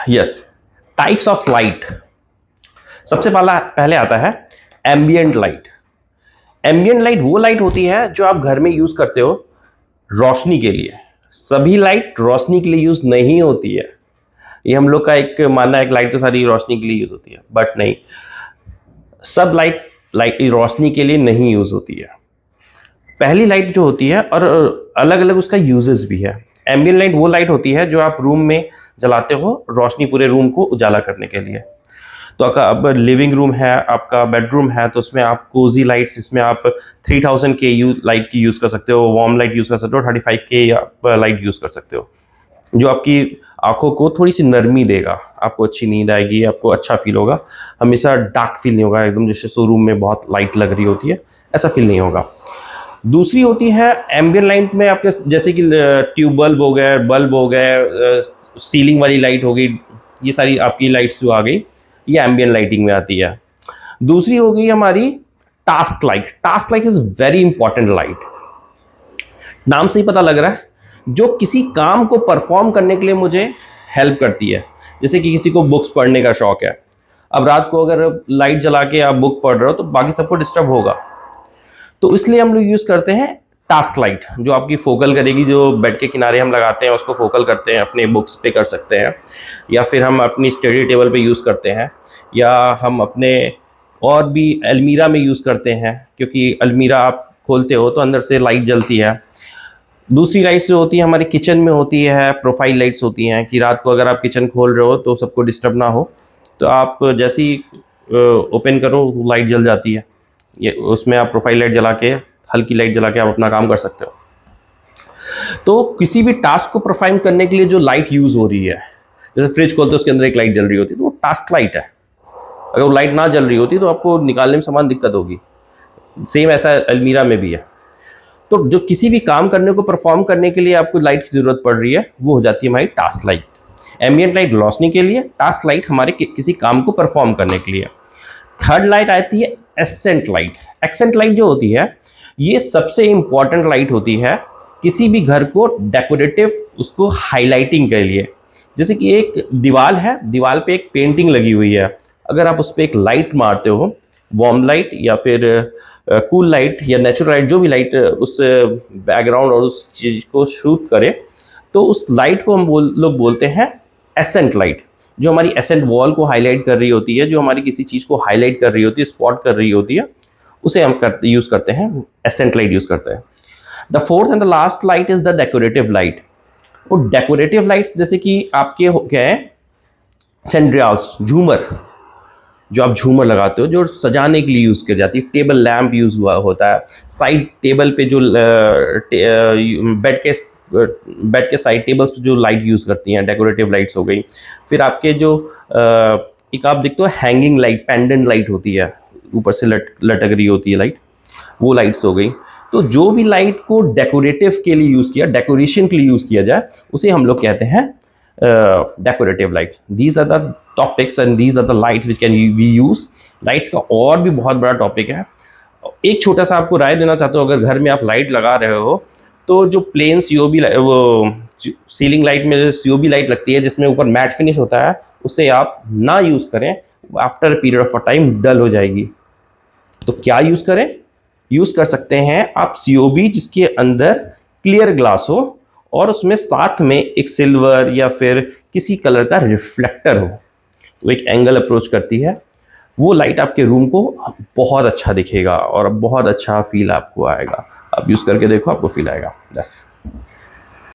Yes, types of light. सबसे पहले आता है एम्बियंट लाइट। एम्बियंट लाइट वो लाइट होती है जो आप घर में यूज करते हो रोशनी के लिए। सभी लाइट रोशनी के लिए यूज नहीं होती है। ये हम लोग का एक मानना है कि लाइट तो सारी रोशनी के लिए यूज होती है, बट नहीं, सब लाइट रोशनी के लिए नहीं यूज होती है। पहली लाइट जो होती है, और अलग अलग उसका यूजेस भी है। एम्बियंट लाइट वो लाइट होती है जो आप रूम में जलाते हो रोशनी पूरे रूम को उजाला करने के लिए। तो आपका अब लिविंग रूम है, आपका बेडरूम है, तो उसमें आप कोजी लाइट्स, इसमें आप 3000 के लाइट की यूज़ कर सकते हो, वार्म लाइट यूज़ कर सकते हो, 35 के लाइट यूज़ कर सकते हो, जो आपकी आंखों को थोड़ी सी नरमी देगा, आपको अच्छी नींद आएगी, आपको अच्छा फील होगा। हमेशा डार्क फील नहीं होगा एकदम जैसे शोरूम में बहुत लाइट लग रही होती है, ऐसा फील नहीं होगा। दूसरी होती है एम्बियंट लाइट में आपके जैसे कि ट्यूब बल्ब हो गए, सीलिंग वाली लाइट हो गई, ये सारी आपकी लाइट्स जो आ गई, ये एम्बियंट लाइटिंग में आती है। दूसरी हो गई हमारी task light. Task light is very important light. नाम से ही पता लग रहा है, जो किसी काम को परफॉर्म करने के लिए मुझे हेल्प करती है। जैसे कि किसी को बुक्स पढ़ने का शौक है, अब रात को अगर लाइट जला के आप बुक पढ़ रहे हो तो बाकी सबको डिस्टर्ब होगा, तो इसलिए हम लोग यूज करते हैं टास्क लाइट, जो आपकी फोकल करेगी। जो बेड के किनारे हम लगाते हैं उसको फोकल करते हैं, अपने बुक्स पे कर सकते हैं, या फिर हम अपनी स्टडी टेबल पे यूज़ करते हैं, या हम अपने और भी अलमीरा में यूज़ करते हैं, क्योंकि अलमीरा आप खोलते हो तो अंदर से लाइट जलती है। दूसरी लाइट्स जो होती है हमारे किचन में होती है, प्रोफाइल लाइट्स होती हैं, कि रात को अगर आप किचन खोल रहे हो तो सबको डिस्टर्ब ना हो, तो आप जैसे ही ओपन करो लाइट जल जाती है। ये उसमें आप प्रोफाइल लाइट जला के, हल्की लाइट जला के आप अपना काम कर सकते हो। तो किसी भी टास्क को परफॉर्म करने के लिए जो लाइट यूज हो रही है, जैसे फ्रिज खोलते हो उसके अंदर एक लाइट जल रही होती है, तो वो टास्क लाइट है। अगर वो लाइट ना जल रही होती तो आपको निकालने में सामान दिक्कत होगी। सेम ऐसा अलमीरा में भी है। तो जो किसी भी काम करने को परफॉर्म करने के लिए आपको लाइट की जरूरत पड़ रही है, वो हो जाती है हमारी टास्क लाइट। एम्बियंट लाइट रोशनी के लिए, टास्क लाइट हमारे किसी काम को परफॉर्म करने के लिए। थर्ड लाइट आती है एसेंट लाइट। एक्सेंट लाइट जो होती है, ये सबसे इंपॉर्टेंट लाइट होती है किसी भी घर को डेकोरेटिव, उसको हाईलाइटिंग के लिए। जैसे कि एक दीवार है, दीवार पे एक पेंटिंग लगी हुई है, अगर आप उस पर एक लाइट मारते हो, वार्म लाइट या फिर कूल लाइट या नेचुरल लाइट, जो भी लाइट उस बैकग्राउंड और उस चीज़ को शूट करे, तो उस लाइट को हम लोग बोलते हैं एसेंट लाइट, जो हमारी एसेंट वॉल को हाईलाइट कर रही होती है, जो हमारी किसी चीज़ को हाईलाइट कर रही होती है, स्पॉट कर रही होती है, उसे हम यूज़ करते हैं, एसेंट लाइट यूज़ करते हैं। The fourth and the last light is the decorative light. वो डेकोरेटिव लाइट्स जैसे कि आपके हो गए सेंड्रियाल्स, झूमर, जो आप झूमर लगाते हो, जो सजाने के लिए यूज़ की जाती है। टेबल लैम्प यूज़ हुआ होता है, साइड टेबल पे जो बेड के साइड टेबल्स पे जो लाइट यूज़ करती हैं, डेकोरेटिव लाइट्स हो गई। फिर आपके जो एक आप देखते हो हैंगिंग लाइट, पेंडेंट लाइट होती है, ऊपर से लटक रही होती है लाइट, वो लाइट्स हो गई। तो जो भी लाइट को डेकोरेटिव के लिए यूज़ किया, डेकोरेशन के लिए यूज़ किया जाए, उसे हम लोग कहते हैं decorative light. These are the topics and these are the lights which can be use. Lights का और भी बहुत बड़ा टॉपिक है। एक छोटा सा आपको राय देना चाहता हूँ, अगर घर में आप लाइट लगा रहे हो, तो जो प्लेन सीओबी, वो सीलिंग लाइट में सीओबी लाइट लगती है जिसमें ऊपर मैट फिनिश होता है, उसे आप ना यूज़ करें, आफ्टर पीरियड ऑफ टाइम डल हो जाएगी। तो क्या यूज़ करें? यूज़ कर सकते हैं आप सीओबी जिसके अंदर क्लियर ग्लास हो और उसमें साथ में एक सिल्वर या फिर किसी कलर का रिफ्लेक्टर हो, तो एक एंगल अप्रोच करती है, वो लाइट आपके रूम को बहुत अच्छा दिखेगा और बहुत अच्छा फील आपको आएगा। आप यूज़ करके देखो, आपको फील आएगा। बस।